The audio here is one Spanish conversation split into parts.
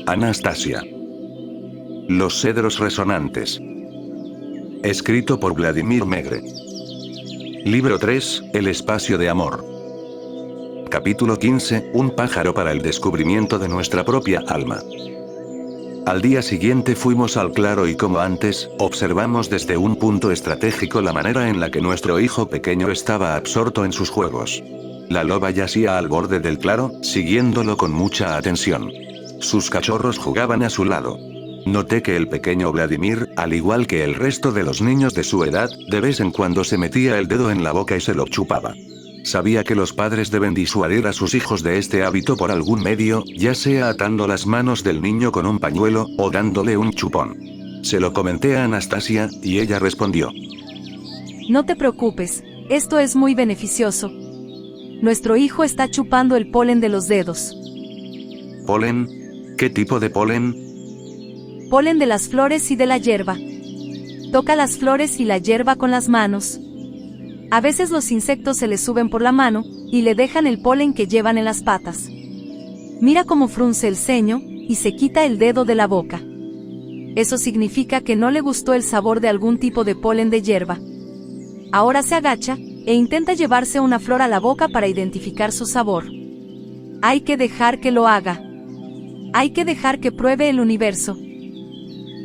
Anastasia. Los cedros resonantes. Escrito por Vladimir Megre. Libro 3, El espacio de amor. Capítulo 15, Un pájaro para el descubrimiento de nuestra propia alma. Al día siguiente fuimos al claro y como antes, observamos desde un punto estratégico la manera en la que nuestro hijo pequeño estaba absorto en sus juegos. La loba yacía al borde del claro, siguiéndolo con mucha atención. Sus cachorros jugaban a su lado. Noté que el pequeño Vladimir, al igual que el resto de los niños de su edad, de vez en cuando se metía el dedo en la boca y se lo chupaba. Sabía que los padres deben disuadir a sus hijos de este hábito por algún medio, ya sea atando las manos del niño con un pañuelo, o dándole un chupón. Se lo comenté a Anastasia, y ella respondió: No te preocupes, esto es muy beneficioso. Nuestro hijo está chupando el polen de los dedos. ¿Polen? ¿Qué tipo de polen? Polen de las flores y de la hierba. Toca las flores y la hierba con las manos. A veces los insectos se le suben por la mano, y le dejan el polen que llevan en las patas. Mira cómo frunce el ceño, y se quita el dedo de la boca. Eso significa que no le gustó el sabor de algún tipo de polen de hierba. Ahora se agacha, e intenta llevarse una flor a la boca para identificar su sabor. Hay que dejar que lo haga. Hay que dejar que pruebe el universo.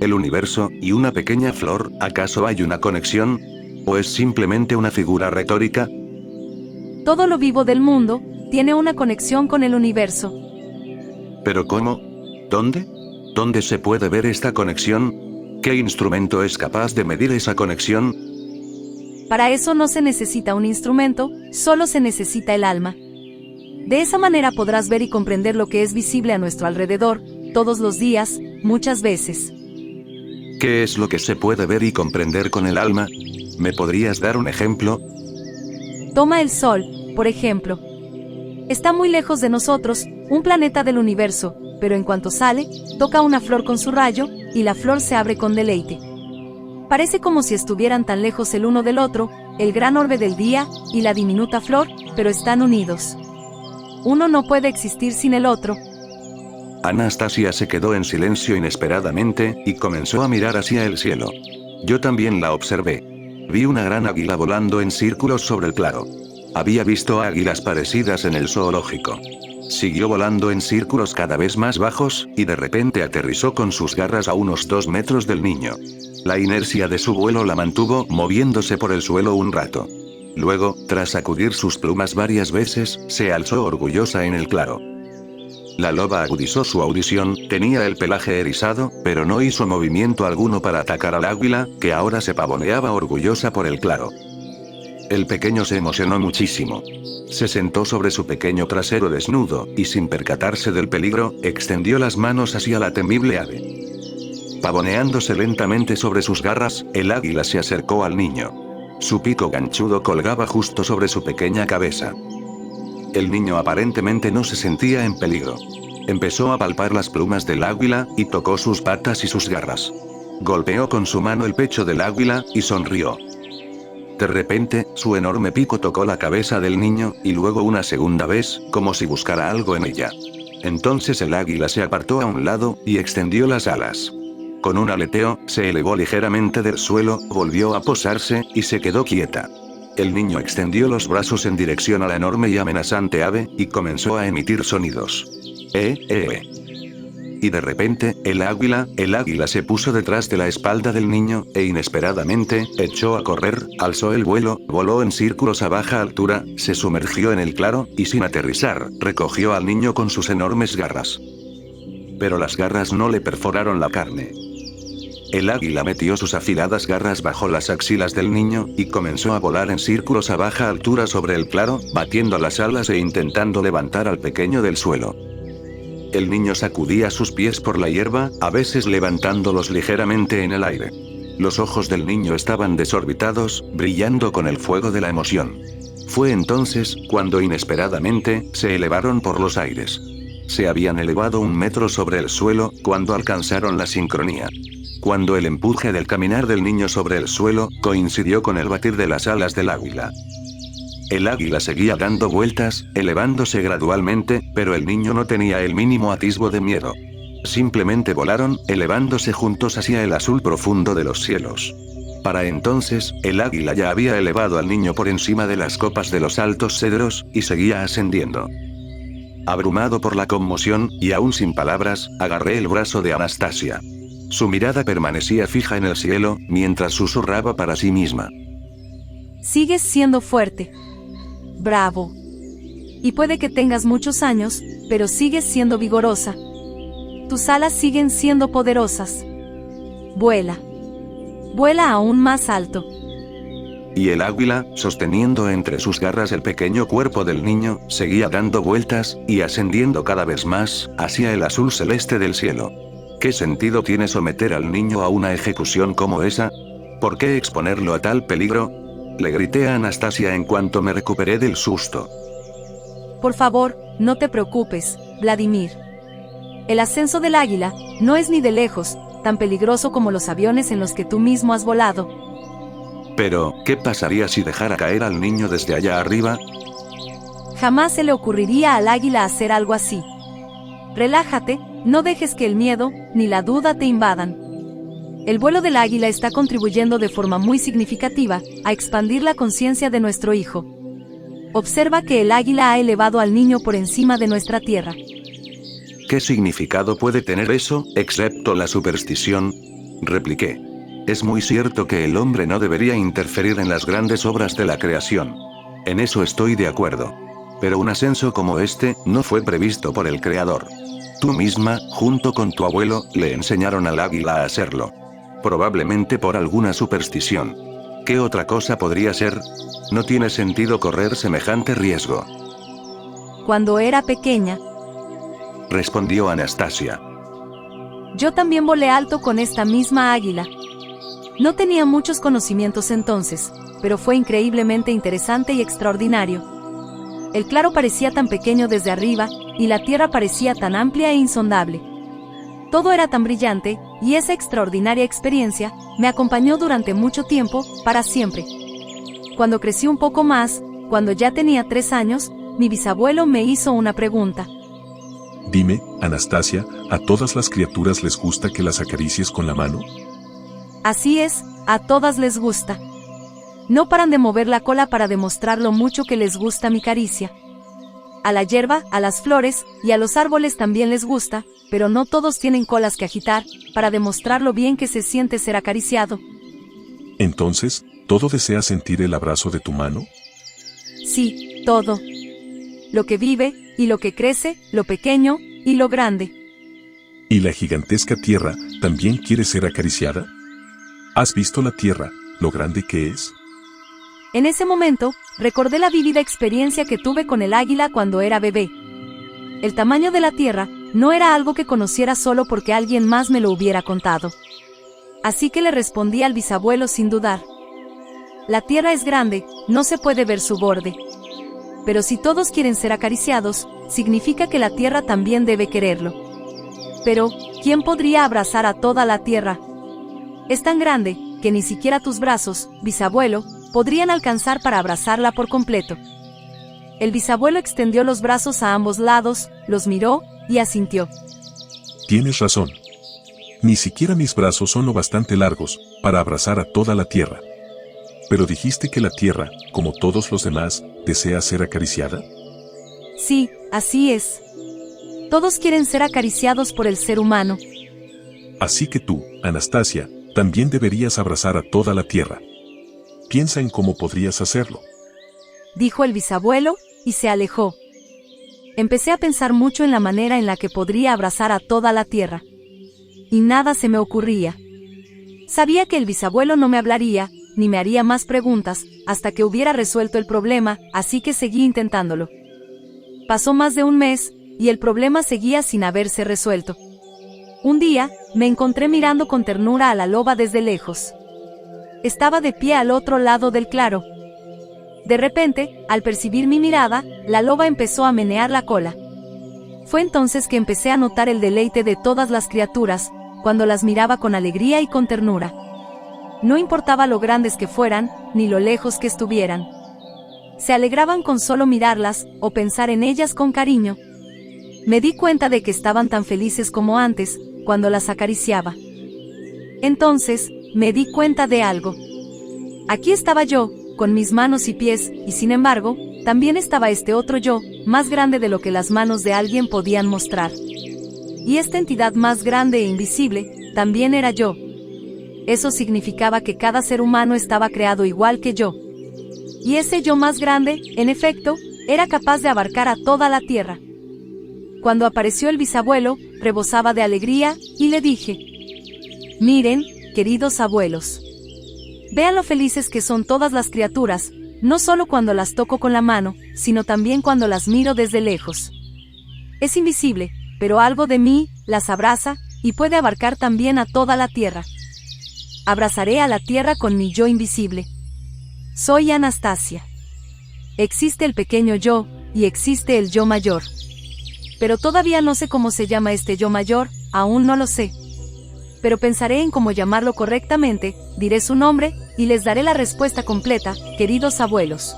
¿El universo y una pequeña flor? ¿Acaso hay una conexión? ¿O es simplemente una figura retórica? Todo lo vivo del mundo tiene una conexión con el universo. ¿Pero cómo? ¿Dónde? ¿Dónde se puede ver esta conexión? ¿Qué instrumento es capaz de medir esa conexión? Para eso no se necesita un instrumento, solo se necesita el alma. De esa manera podrás ver y comprender lo que es visible a nuestro alrededor, todos los días, muchas veces. ¿Qué es lo que se puede ver y comprender con el alma? ¿Me podrías dar un ejemplo? Toma el Sol, por ejemplo. Está muy lejos de nosotros, un planeta del universo, pero en cuanto sale, toca una flor con su rayo, y la flor se abre con deleite. Parece como si estuvieran tan lejos el uno del otro, el gran orbe del día, y la diminuta flor, pero están unidos. Uno no puede existir sin el otro. Anastasia se quedó en silencio inesperadamente, y comenzó a mirar hacia el cielo. Yo también la observé. Vi una gran águila volando en círculos sobre el claro. Había visto águilas parecidas en el zoológico. Siguió volando en círculos cada vez más bajos, y de repente aterrizó con sus garras a unos 2 metros del niño. La inercia de su vuelo la mantuvo moviéndose por el suelo un rato. Luego, tras sacudir sus plumas varias veces, se alzó orgullosa en el claro. La loba agudizó su audición, tenía el pelaje erizado, pero no hizo movimiento alguno para atacar al águila, que ahora se pavoneaba orgullosa por el claro. El pequeño se emocionó muchísimo. Se sentó sobre su pequeño trasero desnudo, y sin percatarse del peligro, extendió las manos hacia la temible ave. Pavoneándose lentamente sobre sus garras, el águila se acercó al niño. Su pico ganchudo colgaba justo sobre su pequeña cabeza. El niño aparentemente no se sentía en peligro. Empezó a palpar las plumas del águila, y tocó sus patas y sus garras. Golpeó con su mano el pecho del águila, y sonrió. De repente, su enorme pico tocó la cabeza del niño, y luego una segunda vez, como si buscara algo en ella. Entonces el águila se apartó a un lado, y extendió las alas. Con un aleteo, se elevó ligeramente del suelo, volvió a posarse, y se quedó quieta. El niño extendió los brazos en dirección a la enorme y amenazante ave, y comenzó a emitir sonidos. Y de repente, el águila se puso detrás de la espalda del niño, e inesperadamente, echó a correr, alzó el vuelo, voló en círculos a baja altura, se sumergió en el claro, y sin aterrizar, recogió al niño con sus enormes garras. Pero las garras no le perforaron la carne. El águila metió sus afiladas garras bajo las axilas del niño, y comenzó a volar en círculos a baja altura sobre el claro, batiendo las alas e intentando levantar al pequeño del suelo. El niño sacudía sus pies por la hierba, a veces levantándolos ligeramente en el aire. Los ojos del niño estaban desorbitados, brillando con el fuego de la emoción. Fue entonces, cuando inesperadamente, se elevaron por los aires. Se habían elevado 1 metro sobre el suelo, cuando alcanzaron la sincronía. Cuando el empuje del caminar del niño sobre el suelo, coincidió con el batir de las alas del águila. El águila seguía dando vueltas, elevándose gradualmente, pero el niño no tenía el mínimo atisbo de miedo. Simplemente volaron, elevándose juntos hacia el azul profundo de los cielos. Para entonces, el águila ya había elevado al niño por encima de las copas de los altos cedros, y seguía ascendiendo. Abrumado por la conmoción, y aún sin palabras, agarré el brazo de Anastasia. Su mirada permanecía fija en el cielo, mientras susurraba para sí misma. Sigues siendo fuerte. Bravo. Y puede que tengas muchos años, pero sigues siendo vigorosa. Tus alas siguen siendo poderosas. Vuela. Vuela aún más alto. Y el águila, sosteniendo entre sus garras el pequeño cuerpo del niño, seguía dando vueltas, y ascendiendo cada vez más, hacia el azul celeste del cielo. ¿Qué sentido tiene someter al niño a una ejecución como esa? ¿Por qué exponerlo a tal peligro? Le grité a Anastasia en cuanto me recuperé del susto. Por favor, no te preocupes, Vladimir. El ascenso del águila no es ni de lejos tan peligroso como los aviones en los que tú mismo has volado. Pero, ¿qué pasaría si dejara caer al niño desde allá arriba? Jamás se le ocurriría al águila hacer algo así. Relájate, no dejes que el miedo ni la duda te invadan. El vuelo del águila está contribuyendo de forma muy significativa a expandir la conciencia de nuestro hijo. Observa que el águila ha elevado al niño por encima de nuestra tierra. ¿Qué significado puede tener eso, excepto la superstición? Repliqué. Es muy cierto que el hombre no debería interferir en las grandes obras de la creación. En eso estoy de acuerdo. Pero un ascenso como este no fue previsto por el Creador. Tú misma, junto con tu abuelo, le enseñaron al águila a hacerlo. Probablemente por alguna superstición. ¿Qué otra cosa podría ser? No tiene sentido correr semejante riesgo. Cuando era pequeña, respondió Anastasia. Yo también volé alto con esta misma águila. No tenía muchos conocimientos entonces, pero fue increíblemente interesante y extraordinario. El claro parecía tan pequeño desde arriba, y la tierra parecía tan amplia e insondable. Todo era tan brillante, y esa extraordinaria experiencia me acompañó durante mucho tiempo, para siempre. Cuando crecí un poco más, cuando ya tenía 3 años, mi bisabuelo me hizo una pregunta. Dime, Anastasia, ¿a todas las criaturas les gusta que las acaricies con la mano? Así es, a todas les gusta. No paran de mover la cola para demostrar lo mucho que les gusta mi caricia. A la hierba, a las flores, y a los árboles también les gusta, pero no todos tienen colas que agitar, para demostrar lo bien que se siente ser acariciado. Entonces, ¿todo desea sentir el abrazo de tu mano? Sí, todo. Lo que vive, y lo que crece, lo pequeño, y lo grande. ¿Y la gigantesca tierra también quiere ser acariciada? ¿Has visto la tierra, lo grande que es? En ese momento, recordé la vívida experiencia que tuve con el águila cuando era bebé. El tamaño de la tierra no era algo que conociera solo porque alguien más me lo hubiera contado. Así que le respondí al bisabuelo sin dudar. La tierra es grande, no se puede ver su borde. Pero si todos quieren ser acariciados, significa que la tierra también debe quererlo. Pero, ¿quién podría abrazar a toda la tierra? Es tan grande, que ni siquiera tus brazos, bisabuelo, podrían alcanzar para abrazarla por completo. El bisabuelo extendió los brazos a ambos lados, los miró, y asintió. Tienes razón. Ni siquiera mis brazos son lo bastante largos, para abrazar a toda la tierra. Pero dijiste que la tierra, como todos los demás, desea ser acariciada. Sí, así es. Todos quieren ser acariciados por el ser humano. Así que tú, Anastasia, también deberías abrazar a toda la tierra. Piensa en cómo podrías hacerlo. Dijo el bisabuelo, y se alejó. Empecé a pensar mucho en la manera en la que podría abrazar a toda la tierra. Y nada se me ocurría. Sabía que el bisabuelo no me hablaría, ni me haría más preguntas, hasta que hubiera resuelto el problema, así que seguí intentándolo. Pasó más de un mes, y el problema seguía sin haberse resuelto. Un día, me encontré mirando con ternura a la loba desde lejos. Estaba de pie al otro lado del claro. De repente, al percibir mi mirada, la loba empezó a menear la cola. Fue entonces que empecé a notar el deleite de todas las criaturas, cuando las miraba con alegría y con ternura. No importaba lo grandes que fueran, ni lo lejos que estuvieran. Se alegraban con solo mirarlas, o pensar en ellas con cariño. me di cuenta de que estaban tan felices como antes, cuando las acariciaba. Entonces, me di cuenta de algo. Aquí estaba yo, con mis manos y pies, y sin embargo, también estaba este otro yo, más grande de lo que las manos de alguien podían mostrar. Y esta entidad más grande e invisible, también era yo. Eso significaba que cada ser humano estaba creado igual que yo. Y ese yo más grande, en efecto, era capaz de abarcar a toda la tierra. Cuando apareció el bisabuelo, rebosaba de alegría, y le dije: miren, queridos abuelos. Vean lo felices que son todas las criaturas, no solo cuando las toco con la mano, sino también cuando las miro desde lejos. Es invisible, pero algo de mí las abraza, y puede abarcar también a toda la tierra. Abrazaré a la tierra con mi yo invisible. Soy Anastasia. Existe el pequeño yo, y existe el yo mayor. Pero todavía no sé cómo se llama este yo mayor, aún no lo sé. Pero pensaré en cómo llamarlo correctamente, diré su nombre, y les daré la respuesta completa, queridos abuelos.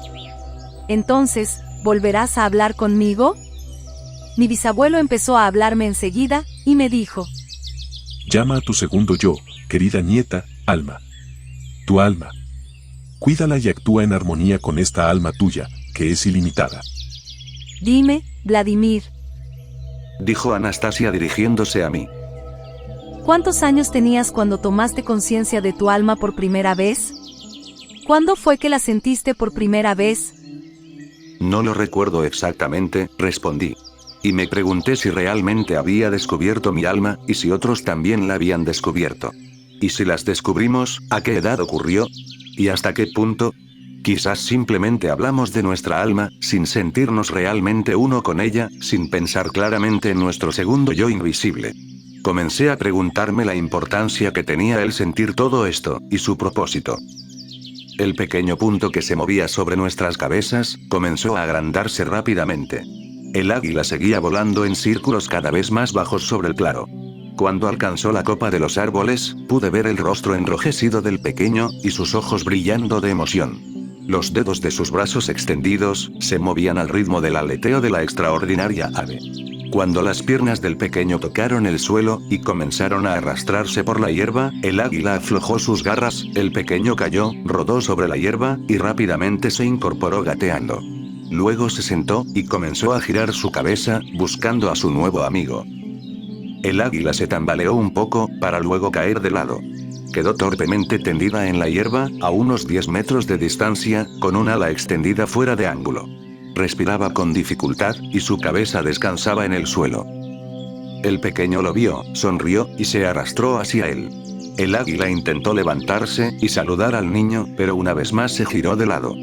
Entonces, ¿volverás a hablar conmigo? Mi bisabuelo empezó a hablarme enseguida, y me dijo: llama a tu segundo yo, querida nieta, Alma. Tu alma. Cuídala y actúa en armonía con esta alma tuya, que es ilimitada. Dime, Vladimir, dijo Anastasia dirigiéndose a mí. ¿cuántos años tenías cuando tomaste conciencia de tu alma por primera vez? ¿Cuándo fue que la sentiste por primera vez? No lo recuerdo exactamente, respondí. Y me pregunté si realmente había descubierto mi alma, y si otros también la habían descubierto. Y si las descubrimos, ¿a qué edad ocurrió? ¿Y hasta qué punto? Quizás simplemente hablamos de nuestra alma, sin sentirnos realmente uno con ella, sin pensar claramente en nuestro segundo yo invisible. Comencé a preguntarme la importancia que tenía el sentir todo esto, y su propósito. El pequeño punto que se movía sobre nuestras cabezas, comenzó a agrandarse rápidamente. El águila seguía volando en círculos cada vez más bajos sobre el claro. Cuando alcanzó la copa de los árboles, pude ver el rostro enrojecido del pequeño, y sus ojos brillando de emoción. Los dedos de sus brazos extendidos, se movían al ritmo del aleteo de la extraordinaria ave. Cuando las piernas del pequeño tocaron el suelo, y comenzaron a arrastrarse por la hierba, el águila aflojó sus garras, el pequeño cayó, rodó sobre la hierba, y rápidamente se incorporó gateando. Luego se sentó, y comenzó a girar su cabeza, buscando a su nuevo amigo. El águila se tambaleó un poco, para luego caer de lado. Quedó torpemente tendida en la hierba, a unos 10 metros de distancia, con un ala extendida fuera de ángulo. Respiraba con dificultad, y su cabeza descansaba en el suelo. El pequeño lo vio, sonrió, y se arrastró hacia él. El águila intentó levantarse, y saludar al niño, pero una vez más se giró de lado.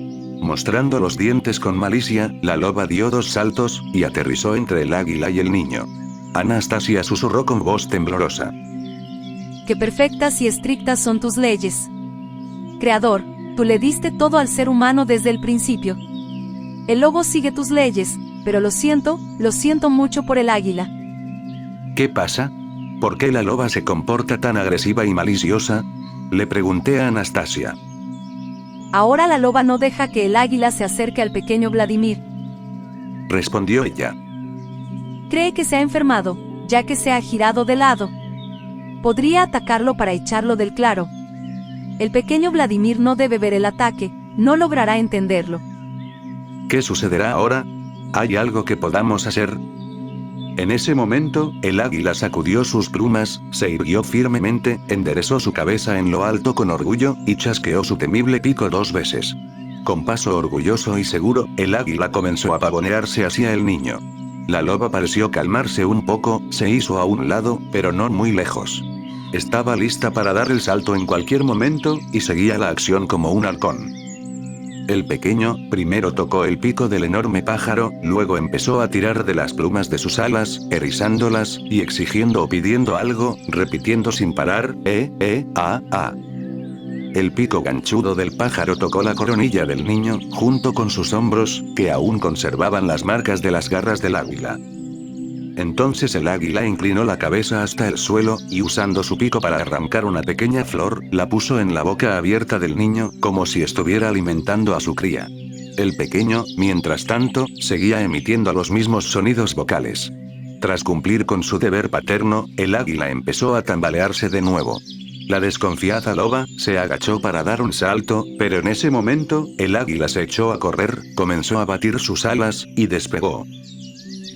Mostrando los dientes con malicia, la loba dio 2 saltos, y aterrizó entre el águila y el niño. Anastasia susurró con voz temblorosa: qué perfectas y estrictas son tus leyes. Creador, tú le diste todo al ser humano desde el principio. El lobo sigue tus leyes, pero lo siento mucho por el águila. ¿Qué pasa? ¿Por qué la loba se comporta tan agresiva y maliciosa? Le pregunté a Anastasia. Ahora la loba no deja que el águila se acerque al pequeño Vladimir, respondió ella. Cree que se ha enfermado, ya que se ha girado de lado. Podría atacarlo para echarlo del claro. El pequeño Vladimir no debe ver el ataque, no logrará entenderlo. ¿Qué sucederá ahora? ¿Hay algo que podamos hacer? En ese momento, el águila sacudió sus plumas, se irguió firmemente, enderezó su cabeza en lo alto con orgullo, y chasqueó su temible pico 2 veces. Con paso orgulloso y seguro, el águila comenzó a pavonearse hacia el niño. La loba pareció calmarse un poco, se hizo a un lado, pero no muy lejos. Estaba lista para dar el salto en cualquier momento, y seguía la acción como un halcón. El pequeño, primero tocó el pico del enorme pájaro, luego empezó a tirar de las plumas de sus alas, erizándolas, y exigiendo o pidiendo algo, repitiendo sin parar, ah. El pico ganchudo del pájaro tocó la coronilla del niño, junto con sus hombros, que aún conservaban las marcas de las garras del águila. Entonces el águila inclinó la cabeza hasta el suelo, y usando su pico para arrancar una pequeña flor, la puso en la boca abierta del niño, como si estuviera alimentando a su cría. El pequeño, mientras tanto, seguía emitiendo los mismos sonidos vocales. Tras cumplir con su deber paterno, el águila empezó a tambalearse de nuevo. La desconfiada loba se agachó para dar un salto, pero en ese momento, el águila se echó a correr, comenzó a batir sus alas, y despegó.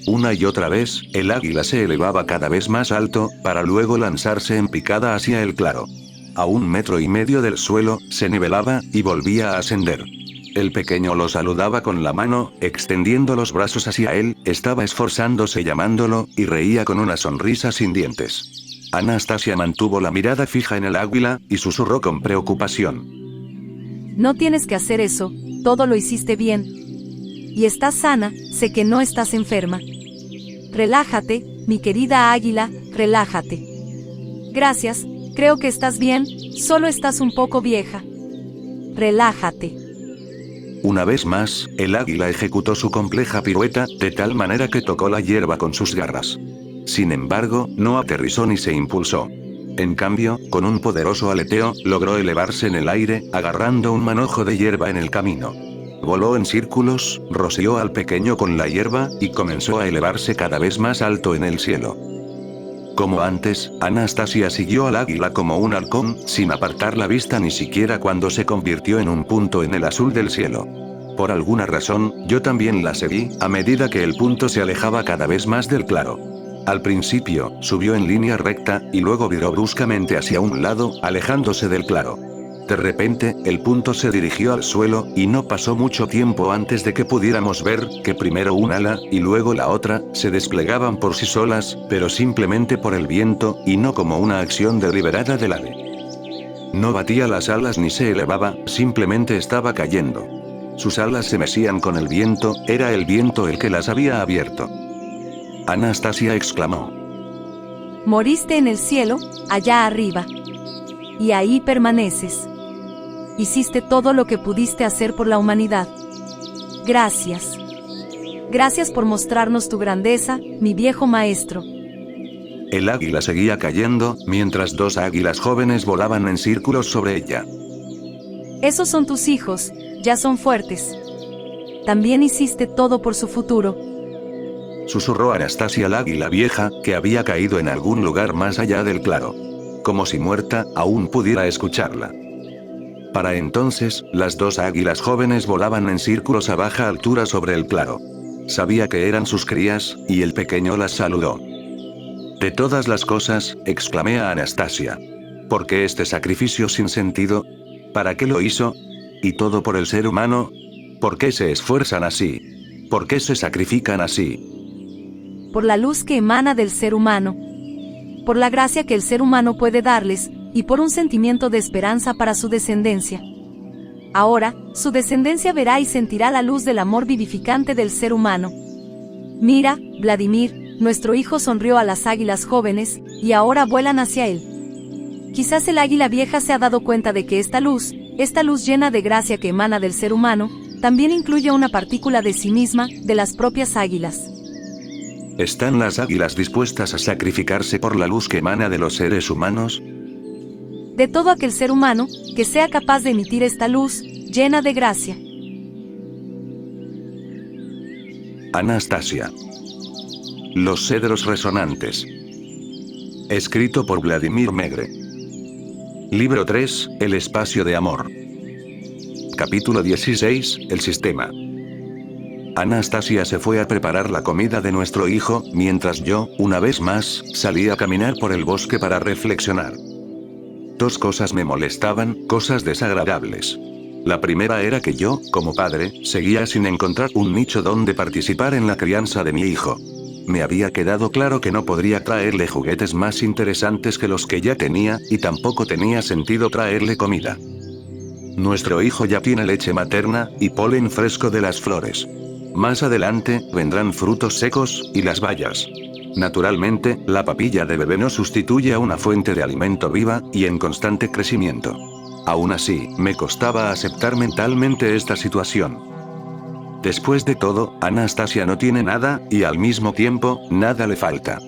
Una y otra vez, el águila se elevaba cada vez más alto, para luego lanzarse en picada hacia el claro. A 1,5 metros del suelo, se nivelaba, y volvía a ascender. El pequeño lo saludaba con la mano, extendiendo los brazos hacia él, estaba esforzándose llamándolo, y reía con una sonrisa sin dientes. Anastasia mantuvo la mirada fija en el águila, y susurró con preocupación. No tienes que hacer eso, todo lo hiciste bien. Y estás sana, sé que no estás enferma. Relájate, mi querida águila, relájate. Gracias, creo que estás bien, solo estás un poco vieja. Relájate. Una vez más, el águila ejecutó su compleja pirueta, de tal manera que tocó la hierba con sus garras. Sin embargo, no aterrizó ni se impulsó. En cambio, con un poderoso aleteo, logró elevarse en el aire, agarrando un manojo de hierba en el camino. Voló en círculos, roció al pequeño con la hierba, y comenzó a elevarse cada vez más alto en el cielo. Como antes, Anastasia siguió al águila como un halcón, sin apartar la vista ni siquiera cuando se convirtió en un punto en el azul del cielo. Por alguna razón, yo también la seguí, a medida que el punto se alejaba cada vez más del claro. Al principio, subió en línea recta, y luego viró bruscamente hacia un lado, alejándose del claro. De repente, el punto se dirigió al suelo, y no pasó mucho tiempo antes de que pudiéramos ver, que primero un ala, y luego la otra, se desplegaban por sí solas, pero simplemente por el viento, y no como una acción deliberada del ave. No batía las alas ni se elevaba, simplemente estaba cayendo. Sus alas se mecían con el viento, era el viento el que las había abierto. Anastasia exclamó. Moriste en el cielo, allá arriba. Y ahí permaneces. Hiciste todo lo que pudiste hacer por la humanidad. Gracias. Gracias por mostrarnos tu grandeza, mi viejo maestro. El águila seguía cayendo, mientras 2 águilas jóvenes volaban en círculos sobre ella. Esos son tus hijos, ya son fuertes. También hiciste todo por su futuro. Susurró Anastasia al águila vieja, que había caído en algún lugar más allá del claro. Como si muerta, aún pudiera escucharla. Para entonces, las 2 águilas jóvenes volaban en círculos a baja altura sobre el claro. Sabía que eran sus crías, y el pequeño las saludó. De todas las cosas, exclamé a Anastasia. ¿Por qué este sacrificio sin sentido? ¿Para qué lo hizo? ¿Y todo por el ser humano? ¿Por qué se esfuerzan así? ¿Por qué se sacrifican así? Por la luz que emana del ser humano. Por la gracia que el ser humano puede darles, y por un sentimiento de esperanza para su descendencia. Ahora, su descendencia verá y sentirá la luz del amor vivificante del ser humano. Mira, Vladimir, nuestro hijo sonrió a las águilas jóvenes, y ahora vuelan hacia él. Quizás el águila vieja se ha dado cuenta de que esta luz llena de gracia que emana del ser humano, también incluye una partícula de sí misma, de las propias águilas. ¿Están las águilas dispuestas a sacrificarse por la luz que emana de los seres humanos? De todo aquel ser humano, que sea capaz de emitir esta luz, llena de gracia. Anastasia. Los cedros resonantes. Escrito por Vladimir Megre. Libro 3, El espacio de amor. Capítulo 16, El sistema. Anastasia se fue a preparar la comida de nuestro hijo, mientras yo, una vez más, salí a caminar por el bosque para reflexionar. 2 cosas me molestaban, cosas desagradables. La primera era que yo, como padre, seguía sin encontrar un nicho donde participar en la crianza de mi hijo. Me había quedado claro que no podría traerle juguetes más interesantes que los que ya tenía, y tampoco tenía sentido traerle comida. Nuestro hijo ya tiene leche materna, y polen fresco de las flores. Más adelante, vendrán frutos secos, y las bayas. Naturalmente, la papilla de bebé no sustituye a una fuente de alimento viva, y en constante crecimiento. Aún así, me costaba aceptar mentalmente esta situación. Después de todo, Anastasia no tiene nada, y al mismo tiempo, nada le falta.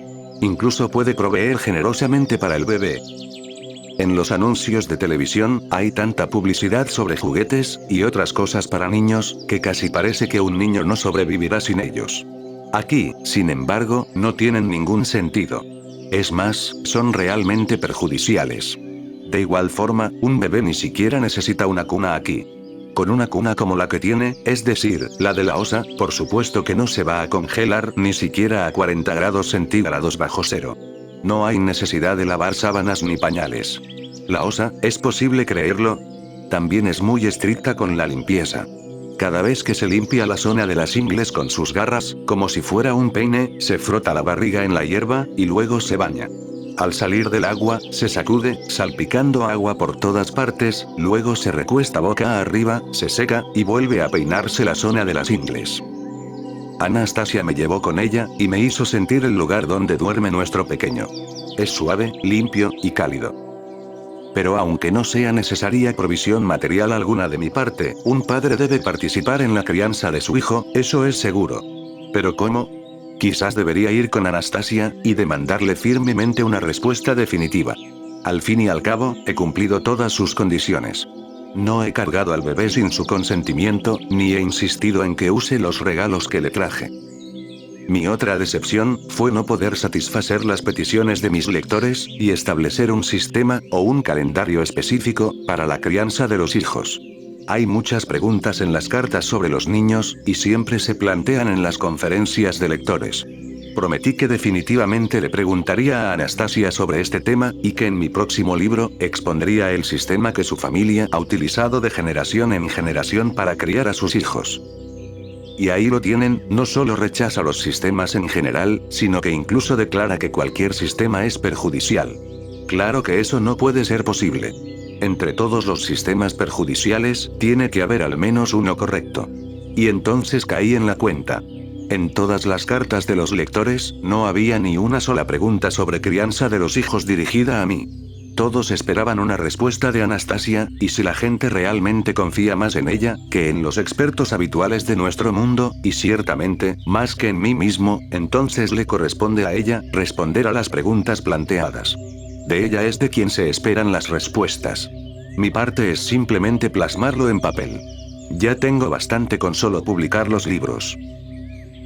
Incluso puede proveer generosamente para el bebé. En los anuncios de televisión, hay tanta publicidad sobre juguetes, y otras cosas para niños, que casi parece que un niño no sobrevivirá sin ellos. Aquí, sin embargo, no tienen ningún sentido. Es más, son realmente perjudiciales. De igual forma, un bebé ni siquiera necesita una cuna aquí. Con una cuna como la que tiene, es decir, la de la osa, por supuesto que no se va a congelar ni siquiera a 40 grados centígrados bajo cero. No hay necesidad de lavar sábanas ni pañales. La osa, ¿es posible creerlo? También es muy estricta con la limpieza. Cada vez que se limpia la zona de las ingles con sus garras, como si fuera un peine, se frota la barriga en la hierba, y luego se baña. Al salir del agua, se sacude, salpicando agua por todas partes, luego se recuesta boca arriba, se seca, y vuelve a peinarse la zona de las ingles. Anastasia me llevó con ella, y me hizo sentir el lugar donde duerme nuestro pequeño. Es suave, limpio, y cálido. Pero aunque no sea necesaria provisión material alguna de mi parte, un padre debe participar en la crianza de su hijo, eso es seguro. ¿Pero cómo? Quizás debería ir con Anastasia, y demandarle firmemente una respuesta definitiva. Al fin y al cabo, he cumplido todas sus condiciones. No he cargado al bebé sin su consentimiento, ni he insistido en que use los regalos que le traje. Mi otra decepción fue no poder satisfacer las peticiones de mis lectores, y establecer un sistema, o un calendario específico, para la crianza de los hijos. Hay muchas preguntas en las cartas sobre los niños, y siempre se plantean en las conferencias de lectores. Prometí que definitivamente le preguntaría a Anastasia sobre este tema, y que en mi próximo libro, expondría el sistema que su familia ha utilizado de generación en generación para criar a sus hijos. Y ahí lo tienen, no solo rechaza los sistemas en general, sino que incluso declara que cualquier sistema es perjudicial. Claro que eso no puede ser posible. Entre todos los sistemas perjudiciales, tiene que haber al menos uno correcto. Y entonces caí en la cuenta. En todas las cartas de los lectores, no había ni una sola pregunta sobre crianza de los hijos dirigida a mí. Todos esperaban una respuesta de Anastasia, y si la gente realmente confía más en ella, que en los expertos habituales de nuestro mundo, y ciertamente, más que en mí mismo, entonces le corresponde a ella, responder a las preguntas planteadas. De ella es de quien se esperan las respuestas. Mi parte es simplemente plasmarlo en papel. Ya tengo bastante con solo publicar los libros.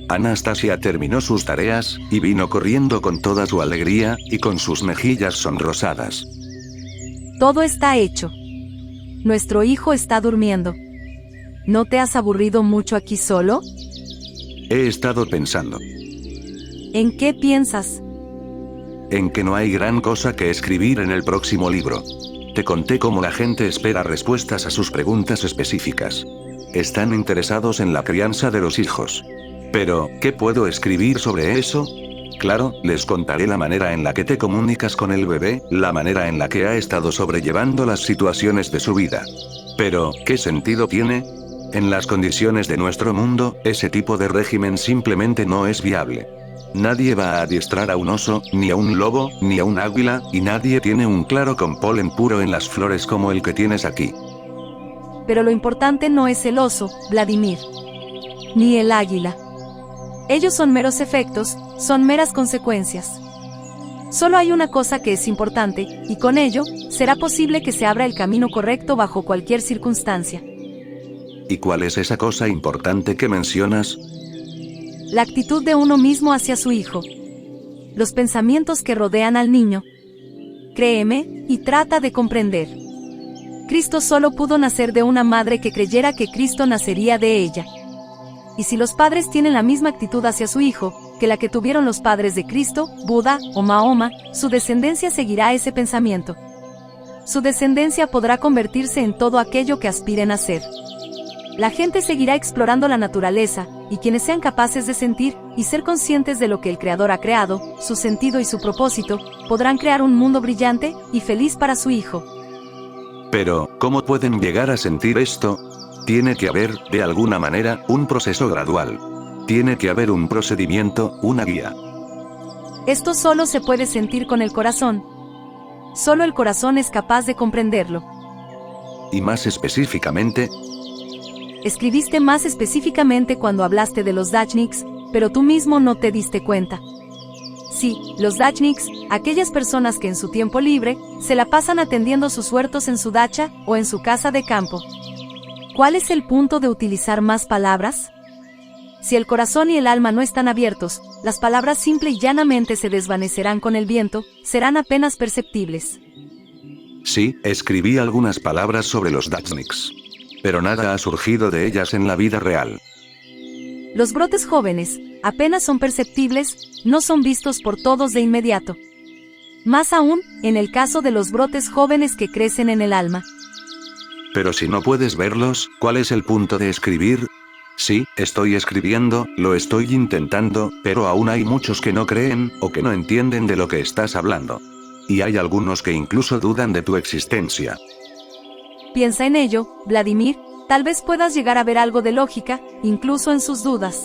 Anastasia terminó sus tareas, y vino corriendo con toda su alegría, y con sus mejillas sonrosadas. Todo está hecho. Nuestro hijo está durmiendo. ¿No te has aburrido mucho aquí solo? He estado pensando. ¿En qué piensas? En que no hay gran cosa que escribir en el próximo libro. Te conté cómo la gente espera respuestas a sus preguntas específicas. Están interesados en la crianza de los hijos. Pero, ¿qué puedo escribir sobre eso? Claro, les contaré la manera en la que te comunicas con el bebé, la manera en la que ha estado sobrellevando las situaciones de su vida. Pero, ¿qué sentido tiene? En las condiciones de nuestro mundo, ese tipo de régimen simplemente no es viable. Nadie va a adiestrar a un oso, ni a un lobo, ni a un águila, y nadie tiene un claro con polen puro en las flores como el que tienes aquí. Pero lo importante no es el oso, Vladimir. Ni el águila. Ellos son meros efectos, son meras consecuencias. Solo hay una cosa que es importante, y con ello, será posible que se abra el camino correcto bajo cualquier circunstancia. ¿Y cuál es esa cosa importante que mencionas? La actitud de uno mismo hacia su hijo. Los pensamientos que rodean al niño. Créeme, y trata de comprender. Cristo solo pudo nacer de una madre que creyera que Cristo nacería de ella. Y si los padres tienen la misma actitud hacia su hijo, que la que tuvieron los padres de Cristo, Buda o Mahoma, su descendencia seguirá ese pensamiento. Su descendencia podrá convertirse en todo aquello que aspiren a ser. La gente seguirá explorando la naturaleza, y quienes sean capaces de sentir y ser conscientes de lo que el Creador ha creado, su sentido y su propósito, podrán crear un mundo brillante y feliz para su hijo. Pero, ¿cómo pueden llegar a sentir esto? Tiene que haber, de alguna manera, un proceso gradual. Tiene que haber un procedimiento, una guía. Esto solo se puede sentir con el corazón. Solo el corazón es capaz de comprenderlo. Y más específicamente, escribiste más específicamente cuando hablaste de los Dachniks, pero tú mismo no te diste cuenta. Sí, los Dachniks, aquellas personas que en su tiempo libre, se la pasan atendiendo sus huertos en su dacha, o en su casa de campo. ¿Cuál es el punto de utilizar más palabras? Si el corazón y el alma no están abiertos, las palabras simple y llanamente se desvanecerán con el viento, serán apenas perceptibles. Sí, escribí algunas palabras sobre los Datsniks. Pero nada ha surgido de ellas en la vida real. Los brotes jóvenes, apenas son perceptibles, no son vistos por todos de inmediato. Más aún, en el caso de los brotes jóvenes que crecen en el alma. Pero si no puedes verlos, ¿cuál es el punto de escribir? Sí, estoy escribiendo, lo estoy intentando, pero aún hay muchos que no creen, o que no entienden de lo que estás hablando. Y hay algunos que incluso dudan de tu existencia. Piensa en ello, Vladimir, tal vez puedas llegar a ver algo de lógica, incluso en sus dudas.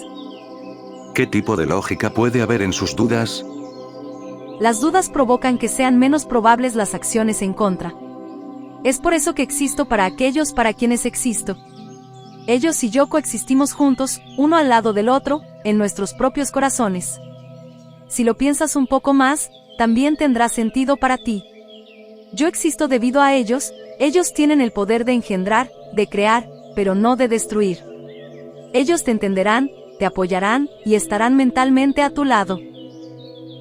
¿Qué tipo de lógica puede haber en sus dudas? Las dudas provocan que sean menos probables las acciones en contra. Es por eso que existo para aquellos para quienes existo. Ellos y yo coexistimos juntos, uno al lado del otro, en nuestros propios corazones. Si lo piensas un poco más, también tendrá sentido para ti. Yo existo debido a ellos tienen el poder de engendrar, de crear, pero no de destruir. Ellos te entenderán, te apoyarán, y estarán mentalmente a tu lado.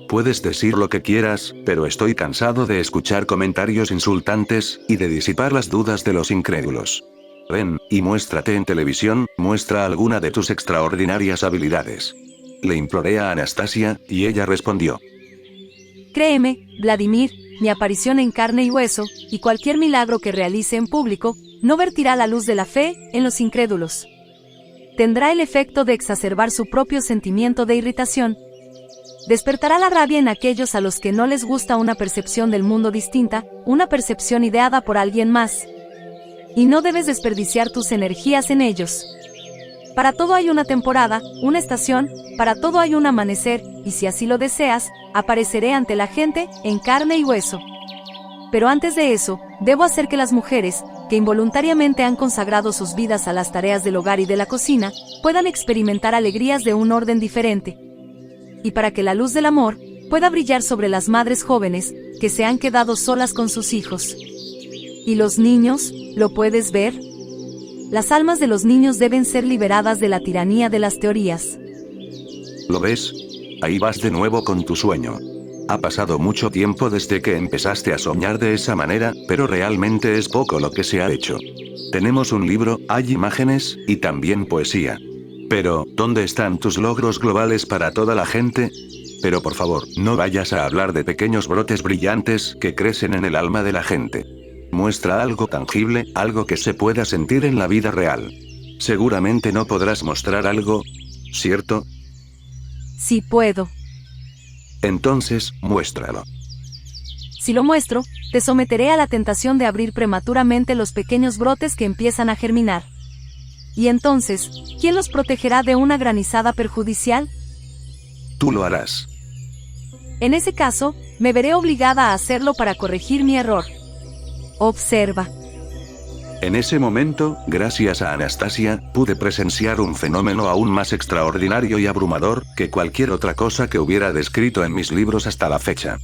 Puedes decir lo que quieras, pero estoy cansado de escuchar comentarios insultantes, y de disipar las dudas de los incrédulos. Ven, y muéstrate en televisión, muestra alguna de tus extraordinarias habilidades. Le imploré a Anastasia, y ella respondió. Créeme, Vladimir, mi aparición en carne y hueso, y cualquier milagro que realice en público, no vertirá la luz de la fe en los incrédulos. Tendrá el efecto de exacerbar su propio sentimiento de irritación. Despertará la rabia en aquellos a los que no les gusta una percepción del mundo distinta, una percepción ideada por alguien más. Y no debes desperdiciar tus energías en ellos. Para todo hay una temporada, una estación, para todo hay un amanecer, y si así lo deseas, apareceré ante la gente, en carne y hueso. Pero antes de eso, debo hacer que las mujeres, que involuntariamente han consagrado sus vidas a las tareas del hogar y de la cocina, puedan experimentar alegrías de un orden diferente. Y para que la luz del amor pueda brillar sobre las madres jóvenes, que se han quedado solas con sus hijos. ¿Y los niños, lo puedes ver? Las almas de los niños deben ser liberadas de la tiranía de las teorías. ¿Lo ves? Ahí vas de nuevo con tu sueño. Ha pasado mucho tiempo desde que empezaste a soñar de esa manera, pero realmente es poco lo que se ha hecho. Tenemos un libro, hay imágenes, y también poesía. Pero, ¿dónde están tus logros globales para toda la gente? Pero por favor, no vayas a hablar de pequeños brotes brillantes que crecen en el alma de la gente. Muestra algo tangible, algo que se pueda sentir en la vida real. Seguramente no podrás mostrar algo, ¿cierto? Sí puedo. Entonces, muéstralo. Si lo muestro, te someteré a la tentación de abrir prematuramente los pequeños brotes que empiezan a germinar. Y entonces, ¿quién los protegerá de una granizada perjudicial? Tú lo harás. En ese caso, me veré obligada a hacerlo para corregir mi error. Observa. En ese momento, gracias a Anastasia, pude presenciar un fenómeno aún más extraordinario y abrumador que cualquier otra cosa que hubiera descrito en mis libros hasta la fecha.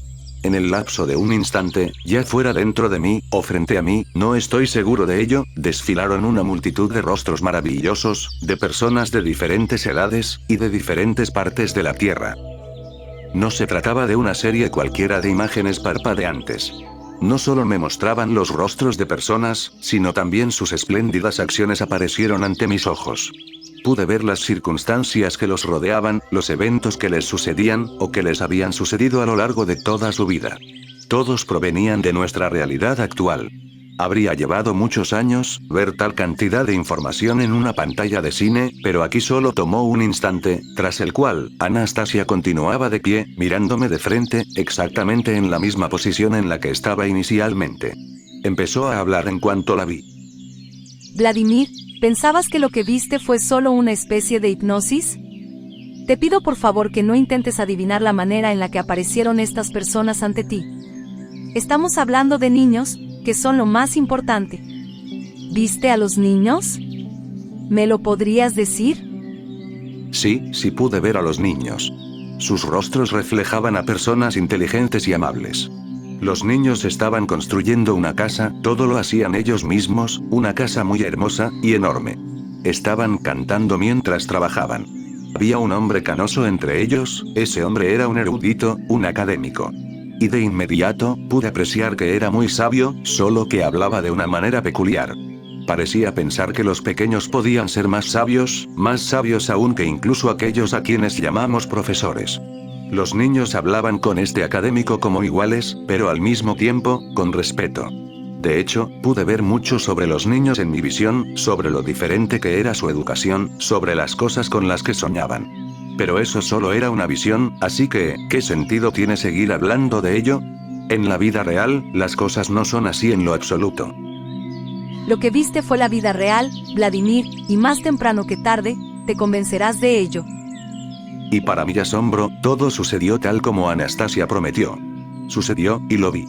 En el lapso de un instante, ya fuera dentro de mí, o frente a mí, no estoy seguro de ello, desfilaron una multitud de rostros maravillosos, de personas de diferentes edades, y de diferentes partes de la Tierra. No se trataba de una serie cualquiera de imágenes parpadeantes. No solo me mostraban los rostros de personas, sino también sus espléndidas acciones aparecieron ante mis ojos. Pude ver las circunstancias que los rodeaban, los eventos que les sucedían, o que les habían sucedido a lo largo de toda su vida. Todos provenían de nuestra realidad actual. Habría llevado muchos años ver tal cantidad de información en una pantalla de cine, pero aquí solo tomó un instante, tras el cual, Anastasia continuaba de pie, mirándome de frente, exactamente en la misma posición en la que estaba inicialmente. Empezó a hablar en cuanto la vi. Vladimir, ¿pensabas que lo que viste fue solo una especie de hipnosis? Te pido por favor que no intentes adivinar la manera en la que aparecieron estas personas ante ti. Estamos hablando de niños, que son lo más importante. ¿Viste a los niños? ¿Me lo podrías decir? Sí pude ver a los niños. Sus rostros reflejaban a personas inteligentes y amables. Los niños estaban construyendo una casa, todo lo hacían ellos mismos, una casa muy hermosa y enorme. Estaban cantando mientras trabajaban. Había un hombre canoso entre ellos, ese hombre era un erudito, un académico. Y de inmediato, pude apreciar que era muy sabio, solo que hablaba de una manera peculiar. Parecía pensar que los pequeños podían ser más sabios aún que incluso aquellos a quienes llamamos profesores. Los niños hablaban con este académico como iguales, pero al mismo tiempo, con respeto. De hecho, pude ver mucho sobre los niños en mi visión, sobre lo diferente que era su educación, sobre las cosas con las que soñaban. Pero eso solo era una visión, así que, ¿qué sentido tiene seguir hablando de ello? En la vida real, las cosas no son así en lo absoluto. Lo que viste fue la vida real, Vladimir, y más temprano que tarde, te convencerás de ello. Y para mi asombro, todo sucedió tal como Anastasia prometió. Sucedió, y lo vi.